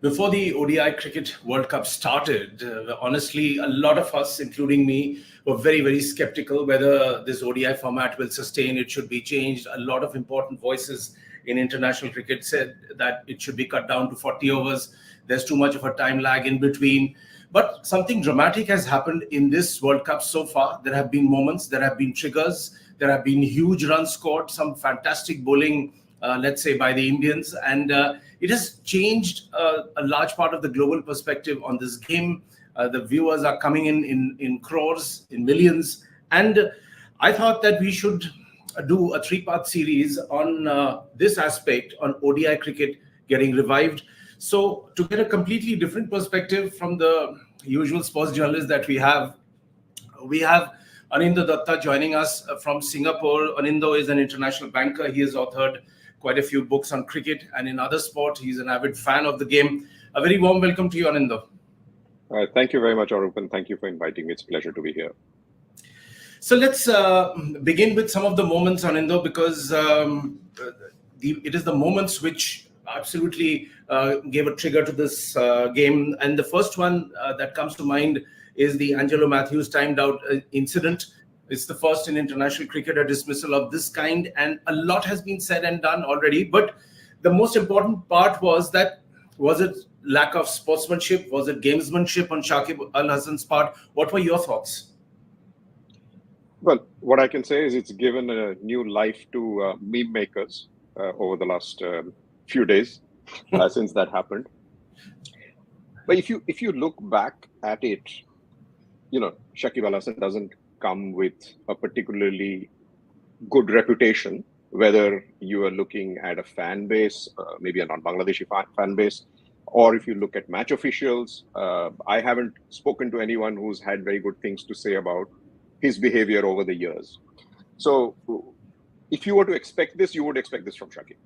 Before the ODI Cricket World Cup started, honestly, a lot of us, including me, were very, very skeptical whether this ODI format will sustain. It should be changed. A lot of important voices in international cricket said that it should be cut down to 40 overs. There's too much of a time lag in between. But something dramatic has happened in this World Cup so far. There have been moments, there have been triggers, there have been huge runs scored, some fantastic bowling, let's say, by the Indians. And it has changed a large part of the global perspective on this game. The viewers are coming in crores, in millions. And I thought that we should do a three-part series on this aspect, on ODI cricket getting revived. So to get a completely different perspective from the usual sports journalists that we have Anindo Datta joining us from Singapore. Anindo is an international banker. He has authored quite a few books on cricket and in other sport. He's an avid fan of the game. A very warm welcome to you, Anindo. Thank you very much, Arup, and thank you for inviting me. It's a pleasure to be here. So let's begin with some of the moments, Anindo, because it is the moments which absolutely gave a trigger to this game. And the first one that comes to mind is the Angelo Matthews timed out incident. It's the first in international cricket, a dismissal of this kind. And a lot has been said and done already. But the most important part was it lack of sportsmanship? Was it gamesmanship on Shakib Al Hasan's part? What were your thoughts? Well, what I can say is it's given a new life to meme makers over the last few days since that happened. But if you look back at it, Shakib Al Hasan doesn't come with a particularly good reputation, whether you are looking at a fan base, maybe a non-Bangladeshi fan base, or if you look at match officials. I haven't spoken to anyone who's had very good things to say about his behavior over the years. So if you were to expect this, you would expect this from Shakib.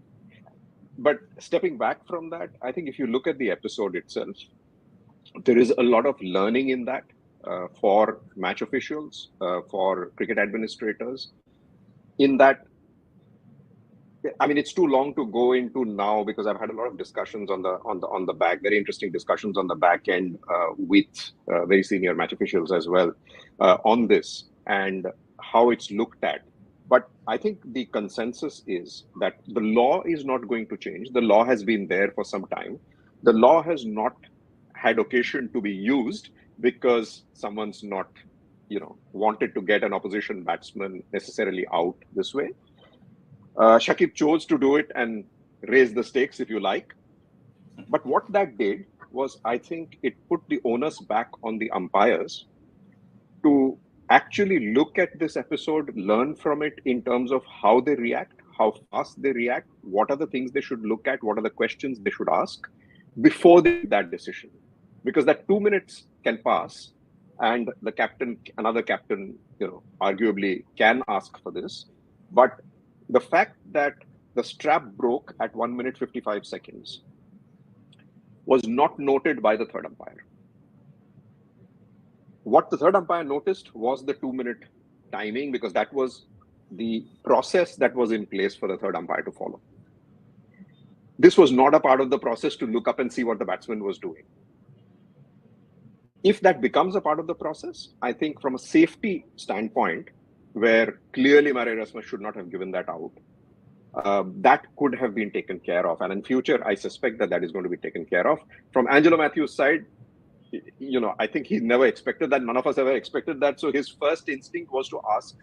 But stepping back from that, I think if you look at the episode itself, there is a lot of learning in that for match officials, for cricket administrators. In that, I mean, it's too long to go into now because I've had a lot of discussions on the back, very interesting discussions on the back end with very senior match officials as well on this and how it's looked at. But I think the consensus is that the law is not going to change. The law has been there for some time. The law has not had occasion to be used because someone's not, wanted to get an opposition batsman necessarily out this way. Shakib chose to do it and raise the stakes, if you like. But what that did was, I think it put the onus back on the umpires to actually look at this episode, learn from it in terms of how they react, how fast they react, what are the things they should look at, what are the questions they should ask before they make that decision. Because that 2 minutes can pass and the captain, another captain, arguably can ask for this. But the fact that the strap broke at 1 minute 55 seconds was not noted by the third umpire. What the third umpire noticed was the 2 minute timing, because that was the process that was in place for the third umpire to follow. This was not a part of the process to look up and see what the batsman was doing. If that becomes a part of the process, I think from a safety standpoint, where clearly Murray Rasmus should not have given that out, that could have been taken care of. And in future, I suspect that is going to be taken care of. From Angelo Matthews' side, I think he never expected that. None of us ever expected that. So his first instinct was to ask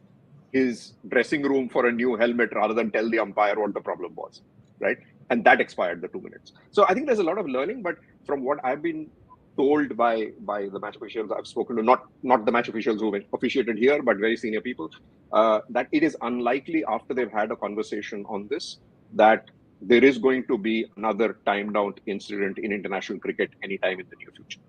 his dressing room for a new helmet rather than tell the umpire what the problem was, right? And that expired the 2 minutes. So I think there's a lot of learning, but from what I've been told by the match officials I've spoken to, not the match officials who officiated here, but very senior people, that it is unlikely after they've had a conversation on this, that there is going to be another timed out incident in international cricket anytime in the near future.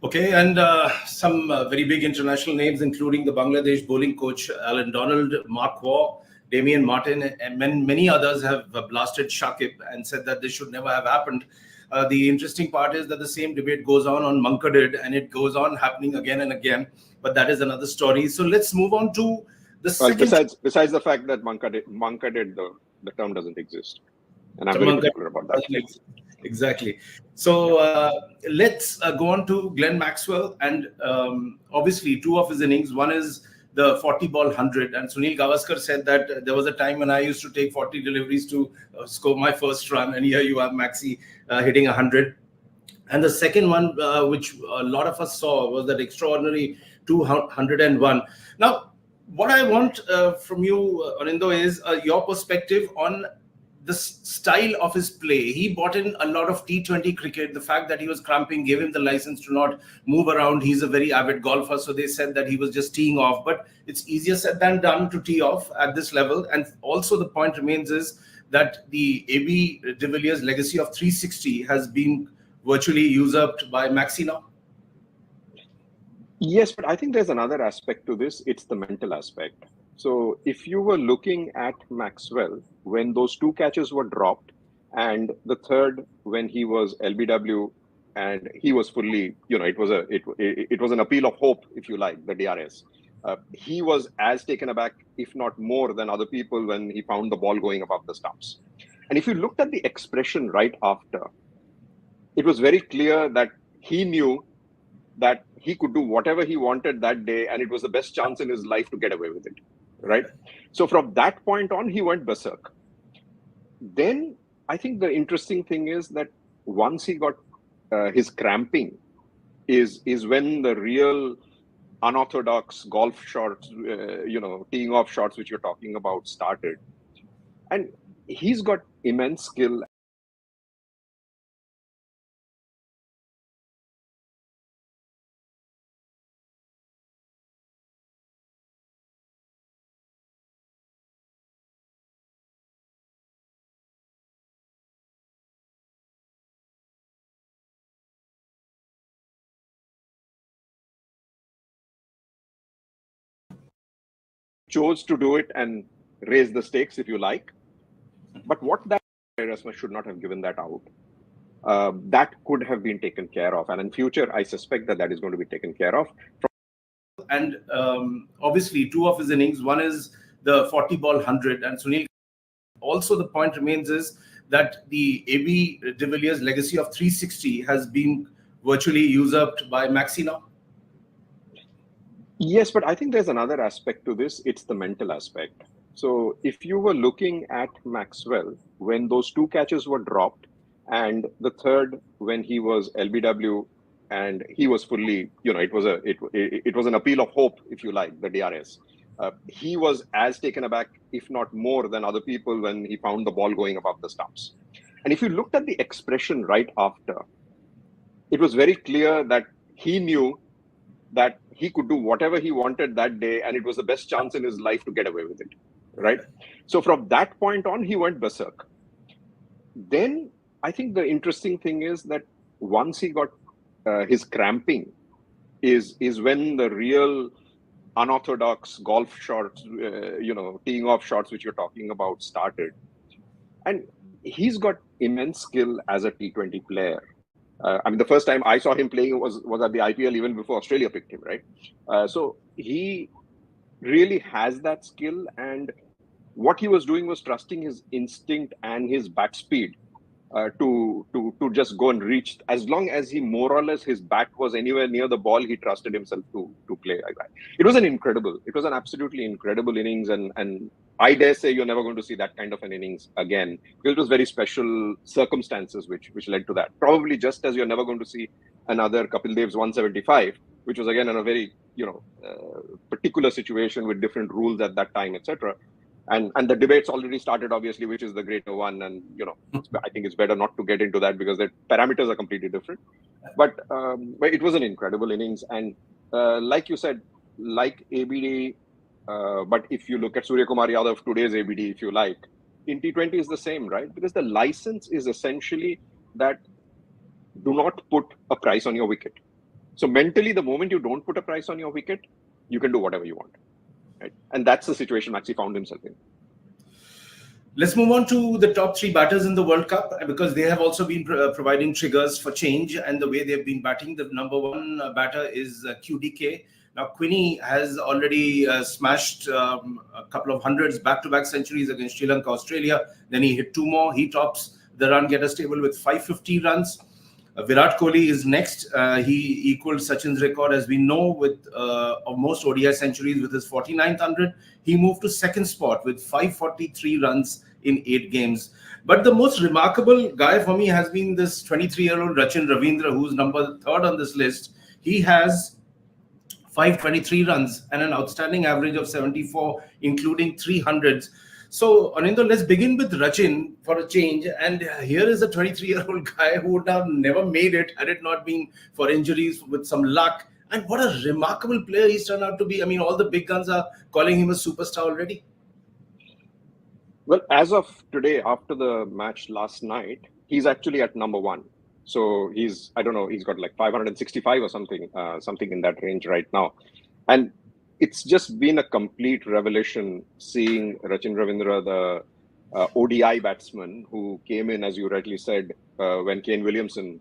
Okay, and some very big international names, including the Bangladesh bowling coach Alan Donald, Mark Waugh, Damian Martin, and many others have blasted Shakib and said that this should never have happened. The interesting part is that the same debate goes on Munkadid, and it goes on happening again and again. But that is another story. So let's move on to the second. Besides the fact that Munkadid, the term doesn't exist. And I'm very particular about that. Exactly. So let's go on to Glenn Maxwell. And obviously, two of his innings. One is the 40 ball 100. And Sunil Gavaskar said that there was a time when I used to take 40 deliveries to score my first run. And here you have Maxi hitting 100. And the second one, which a lot of us saw, was that extraordinary 201. Now, what I want from you, Anindo, is your perspective on the style of his play. He brought in a lot of T20 cricket. The fact that he was cramping gave him the license to not move around. He's a very avid golfer, so they said that he was just teeing off. But it's easier said than done to tee off at this level. And also the point remains is that the AB de Villiers legacy of 360 has been virtually usurped by Maxi now. Yes, but I think there's another aspect to this. It's the mental aspect. So if you were looking at Maxwell, when those two catches were dropped, and the third when he was LBW, and he was fully, it was an appeal of hope, if you like, the DRS. He was as taken aback, if not more, than other people when he found the ball going above the stumps. And if you looked at the expression right after, it was very clear that he knew that he could do whatever he wanted that day, and it was the best chance in his life to get away with it, right? So from that point on, he went berserk. Then I think the interesting thing is that once he got his cramping is when the real unorthodox golf shots, teeing off shots, which you're talking about, started. And he's got immense skill. Chose to do it and raise the stakes, if you like. But what that Erasmus should not have given that out. That could have been taken care of. And in future, I suspect that is going to be taken care of. And obviously, two of his innings. One is the 40 ball 100. And Sunil, also the point remains is that the AB de Villiers legacy of 360 has been virtually usurped by Maxi now. Yes, but I think there's another aspect to this. It's the mental aspect. So if you were looking at Maxwell, when those two catches were dropped, and the third when he was LBW, and he was fully, it was an appeal of hope, if you like, the DRS. He was as taken aback, if not more, than other people when he found the ball going above the stumps. And if you looked at the expression right after, it was very clear that he knew that he could do whatever he wanted that day, and it was the best chance in his life to get away with it, right? So from that point on, he went berserk. Then I think the interesting thing is that once he got his cramping is when the real unorthodox golf shots, teeing off shots, which you're talking about, started. And he's got immense skill as a T20 player. The first time I saw him playing was at the IPL, even before Australia picked him, right? So he really has that skill, and what he was doing was trusting his instinct and his bat speed to just go and reach. As long as he more or less his bat was anywhere near the ball, he trusted himself to play like that. It was an absolutely incredible innings, and I dare say you're never going to see that kind of an innings again, because it was very special circumstances which led to that. Probably just as you're never going to see another Kapil Dev's 175, which was again in a very particular situation with different rules at that time, etc. And the debate's already started, obviously, which is the greater one. And, I think it's better not to get into that because the parameters are completely different. But it was an incredible innings. And like you said, like ABD, but if you look at Surya Kumar Yadav, today's ABD, if you like, in T20 is the same, right? Because the license is essentially that do not put a price on your wicket. So mentally, the moment you don't put a price on your wicket, you can do whatever you want. Right? And that's the situation Maxi found himself in. Let's move on to the top three batters in the World Cup, because they have also been providing triggers for change and the way they've been batting. The number one batter is QDK. Now, Quinny has already smashed a couple of hundreds, back-to-back centuries against Sri Lanka, Australia. Then he hit two more. He tops the run getters table with 550 runs. Virat Kohli is next. He equaled Sachin's record, as we know, with of most ODI centuries with his 49th 100. He moved to second spot with 543 runs in 8 games. But the most remarkable guy for me has been this 23-year-old Rachin Ravindra, who's number 3rd on this list. He has 523 runs and an outstanding average of 74, including 300s. So, Anindra, let's begin with Rachin for a change. And here is a 23-year-old guy who would have never made it had it not been for injuries, with some luck. And what a remarkable player he's turned out to be. I mean, all the big guns are calling him a superstar already. Well, as of today, after the match last night, he's actually at number 1. So he's, I don't know, he's got like 565 or something in that range right now. And it's just been a complete revelation seeing Rachin Ravindra, the ODI batsman who came in, as you rightly said, when Kane Williamson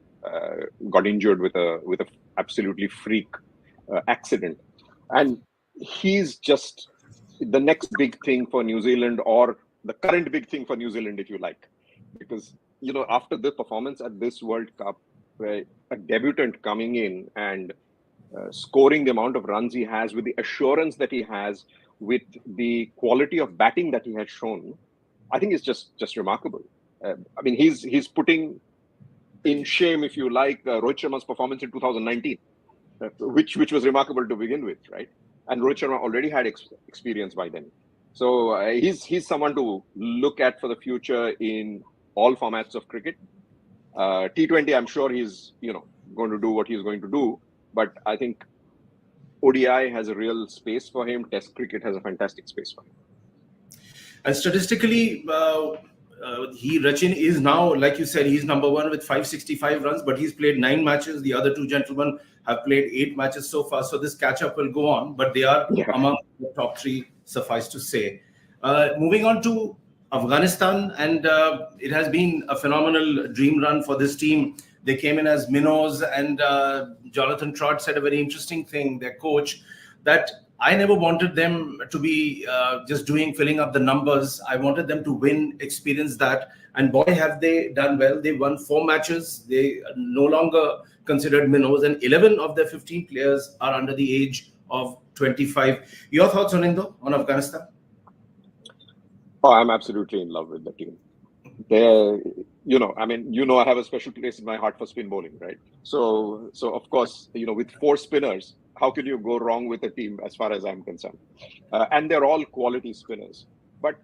got injured with a absolutely freak accident. And he's just the next big thing for New Zealand, or the current big thing for New Zealand, if you like. Because, you know, after the performance at this World Cup, where a debutant coming in and scoring the amount of runs he has, with the assurance that he has, with the quality of batting that he has shown, I think it's just remarkable. I mean, he's putting in shame, if you like, Rohit Sharma's performance in 2019, which was remarkable to begin with, right? And Rohit Sharma already had experience by then. So he's someone to look at for the future in all formats of cricket. T20, I'm sure he's going to do what he's going to do. But I think ODI has a real space for him. Test cricket has a fantastic space for him. And statistically, Rachin is now, like you said, he's number 1 with 565 runs, but he's played 9 matches. The other 2 gentlemen have played 8 matches so far. So this catch-up will go on, but they are among the top 3, suffice to say. Moving on to Afghanistan, and it has been a phenomenal dream run for this team. They came in as minnows, and Jonathan Trott said a very interesting thing, their coach, that I never wanted them to be just filling up the numbers. I wanted them to win, experience that. And boy, have they done well. They won 4 matches. They are no longer considered minnows, and 11 of their 15 players are under the age of 25. Your thoughts, Anindo, on Afghanistan? Oh, I'm absolutely in love with the team. They're, I have a special place in my heart for spin bowling, right? So of course, with 4 spinners, how can you go wrong with a team as far as I'm concerned? And they're all quality spinners. But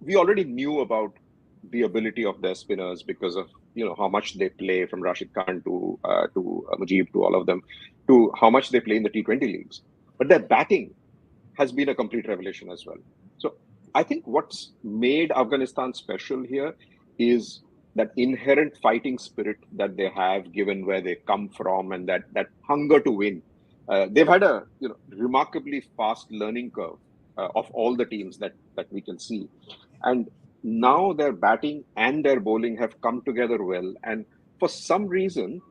we already knew about the ability of their spinners because of, how much they play, from Rashid Khan to Mujib, to all of them, to how much they play in the T20 leagues. But their batting has been a complete revelation as well. So I think what's made Afghanistan special here is that inherent fighting spirit that they have, given where they come from, and that hunger to win. They've had a remarkably fast learning curve of all the teams that we can see. And now their batting and their bowling have come together well. And for some reason,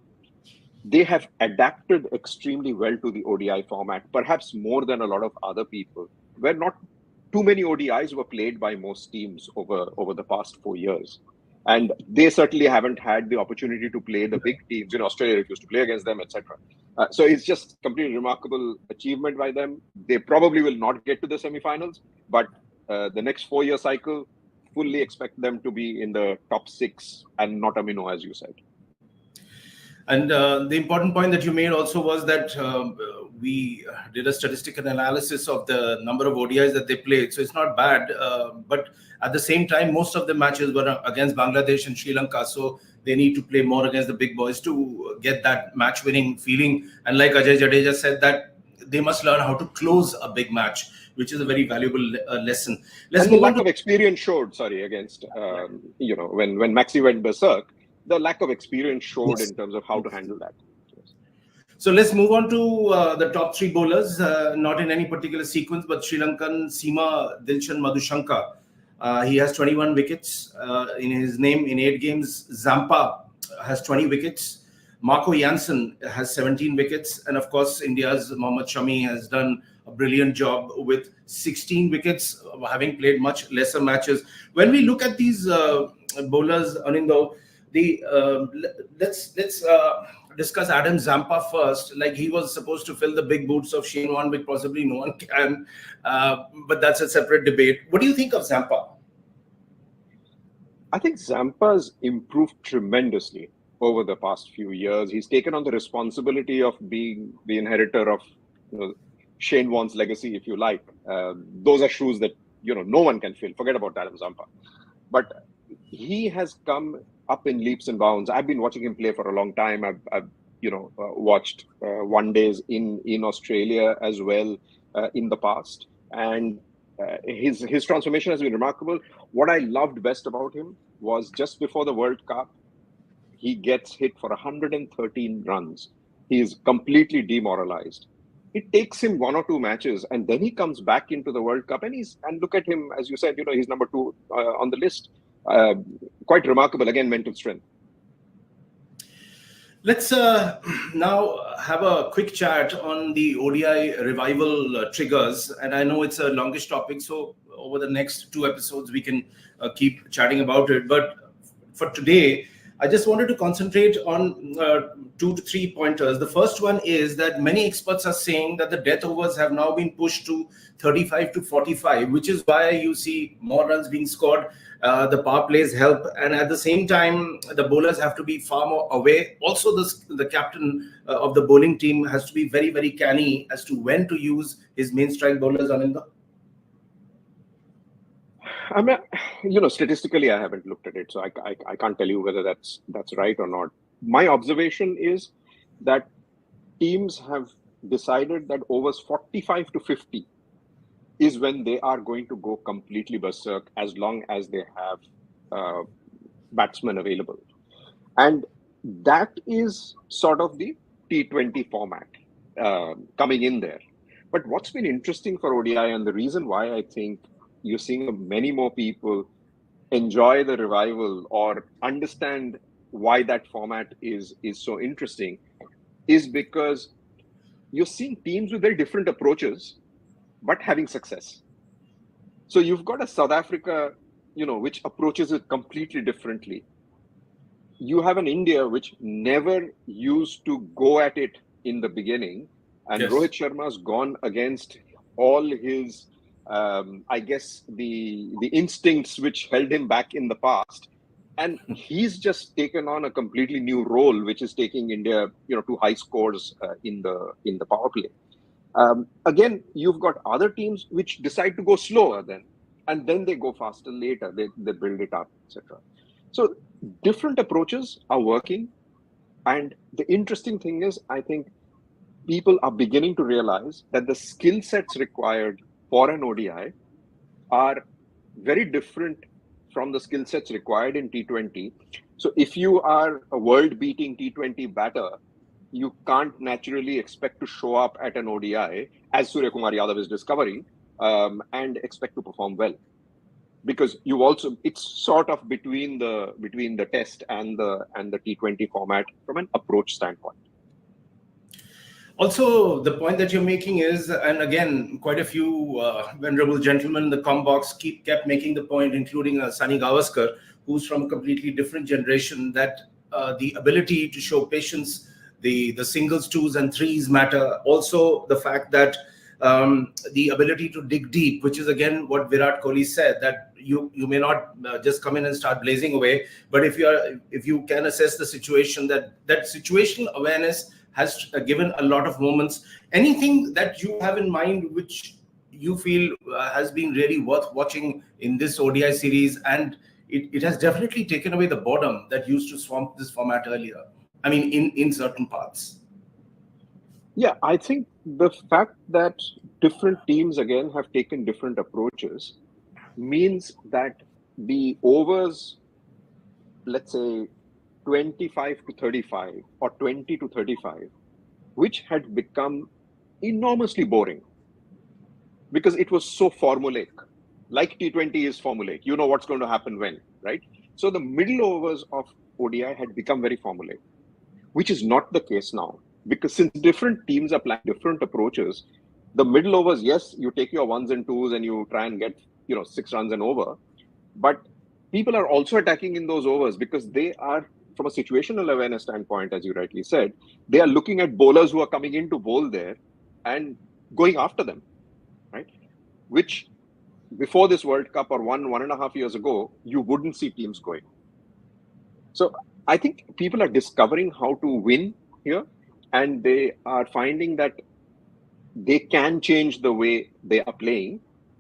they have adapted extremely well to the ODI format, perhaps more than a lot of other people, where not too many ODIs were played by most teams over the past 4 years. And they certainly haven't had the opportunity to play the big teams. Australia refused to play against them, etc. So it's just completely remarkable achievement by them. They probably will not get to the semi-finals, but the next 4-year cycle, fully expect them to be in the top 6 and not a minnow, as you said. And the important point that you made also was that we did a statistical analysis of the number of ODIs that they played. So it's not bad. But at the same time, most of the matches were against Bangladesh and Sri Lanka. So they need to play more against the big boys to get that match-winning feeling. And like Ajay Jadeja said, that they must learn how to close a big match, which is a very valuable lesson. And the lack of experience showed, against, when Maxi went berserk, the lack of experience showed in terms of how to handle that. So let's move on to the top 3 bowlers, not in any particular sequence, but Sri Lankan Seema Dilshan Madhushanka. He has 21 wickets in his name in 8 games. Zampa has 20 wickets. Marco Jansen has 17 wickets. And of course, India's Mohammad Shami has done a brilliant job with 16 wickets, having played much lesser matches. When we look at these bowlers, Anindo, let's discuss Adam Zampa first. Like, he was supposed to fill the big boots of Shane Warne, which possibly no one can, but that's a separate debate. What do you think of Zampa? I think Zampa's improved tremendously over the past few years. He's taken on the responsibility of being the inheritor of Shane Warne's legacy, if you like. Those are shoes that no one can fill. Forget about Adam Zampa. But he has come up in leaps and bounds. I've been watching him play for a long time. I've watched one days in Australia as well in the past, and his transformation has been remarkable. What I loved best about him was just before the World Cup, he gets hit for 113 runs. He is completely demoralized. It takes him one or two matches, and then he comes back into the World Cup, and look at him, as you said, he's number 2 on the list. Quite remarkable. Again, mental strength. Let's now have a quick chat on the ODI revival triggers. And I know it's a longish topic, so over the next 2 episodes, we can keep chatting about it. But for today, I just wanted to concentrate on 2 to 3 pointers. The first one is that many experts are saying that the death overs have now been pushed to 35 to 45, which is why you see more runs being scored. The power plays help, and at the same time, the bowlers have to be far more away. Also, the captain of the bowling team has to be very, very canny as to when to use his main strike bowlers, Ananda. I mean, statistically, I haven't looked at it, so I can't tell you whether that's right or not. My observation is that teams have decided that overs 45 to 50 is when they are going to go completely berserk, as long as they have batsmen available. And that is sort of the T20 format coming in there. But what's been interesting for ODI, and the reason why I think you're seeing many more people enjoy the revival or understand why that format is so interesting, is because you're seeing teams with very different approaches, but having success. So you've got a South Africa, which approaches it completely differently. You have an India which never used to go at it in the beginning, and yes, Rohit Sharma's gone against all his I guess the instincts which held him back in the past, and he's just taken on a completely new role, which is taking India, to high scores in the power play. Again, you've got other teams which decide to go slower and then they go faster later. They build it up, etc. So different approaches are working, and the interesting thing is, I think people are beginning to realize that the skill sets required for an ODI are very different from the skill sets required in T20. So if you are a world-beating T20 batter, you can't naturally expect to show up at an ODI, as Surya Kumar Yadav is discovering, and expect to perform well. Because it's sort of between the test and the T20 format from an approach standpoint. Also, the point that you're making is, and again, quite a few venerable gentlemen in the com box kept making the point, including Sunny Gavaskar, who's from a completely different generation, that the ability to show patience, the singles, twos, and threes matter. Also, the fact that the ability to dig deep, which is again what Virat Kohli said, that you may not just come in and start blazing away, but if you can assess the situation, that situational awareness has given a lot of moments. Anything that you have in mind which you feel has been really worth watching in this ODI series, and it has definitely taken away the boredom that used to swamp this format earlier? I mean, in certain parts. Yeah, I think the fact that different teams again have taken different approaches means that the overs, let's say 25 to 35 or 20 to 35, which had become enormously boring because it was so formulaic, like T20 is formulaic. You know what's going to happen when, right? So the middle overs of ODI had become very formulaic, which is not the case now, because since different teams are playing different approaches, the middle overs, yes, you take your ones and twos and you try and get 6 runs and over, but people are also attacking in those overs because they are, from a situational awareness standpoint, as you rightly said, they are looking at bowlers who are coming in to bowl there and going after them, right? Which before this World Cup or 1.5 years ago, you wouldn't see teams going. So I think people are discovering how to win here, and they are finding that they can change the way they are playing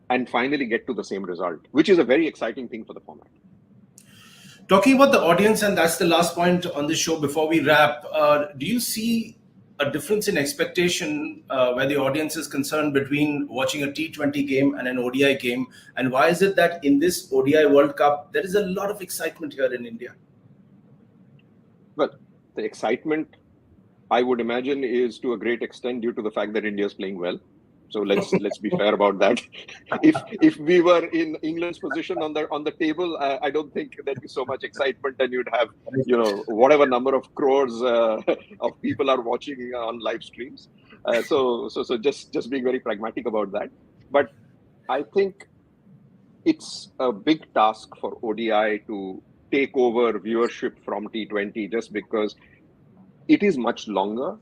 and finally get to the same result, which is a very exciting thing for the format. Talking about the audience, and that's the last point on this show before we wrap, do you see a difference in expectation where the audience is concerned between watching a T20 game and an ODI game? And why is it that in this ODI World Cup, there is a lot of excitement here in India? Well, the excitement, I would imagine, is to a great extent due to the fact that India is playing well. So let's be fair about that. If we were in England's position on the table, I don't think there'd be so much excitement, and you'd have whatever number of crores of people are watching on live streams. So just being very pragmatic about that. But I think it's a big task for ODI to take over viewership from T20 just because it is much longer.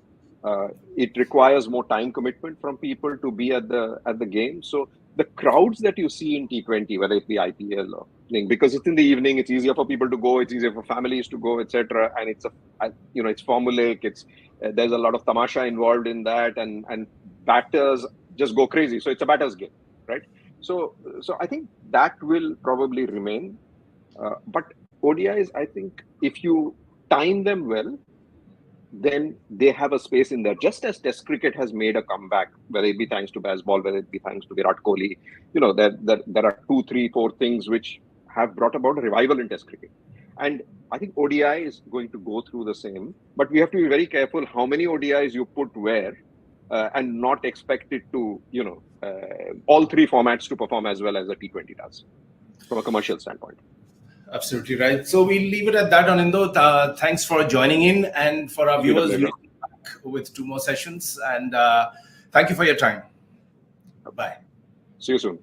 It requires more time commitment from people to be at the game. So the crowds that you see in T20, whether it be IPL or because it's in the evening, it's easier for people to go, it's easier for families to go, etc. And it's it's formulaic. There's a lot of tamasha involved in that, and batters just go crazy. So it's a batter's game, right? So I think that will probably remain. But ODIs, I think, if you time them well, then they have a space in there. Just as Test cricket has made a comeback, whether it be thanks to baseball, whether it be thanks to Virat Kohli, there are 2, 3, 4 things which have brought about a revival in Test cricket. And I think ODI is going to go through the same, but we have to be very careful how many ODIs you put where, and not expect it to, all 3 formats to perform as well as the T20 does from a commercial standpoint. Absolutely right. So we'll leave it at that, Anindya. Thanks for joining in, and for our viewers, we'll be back with 2 more sessions. And thank you for your time. Bye. See you soon.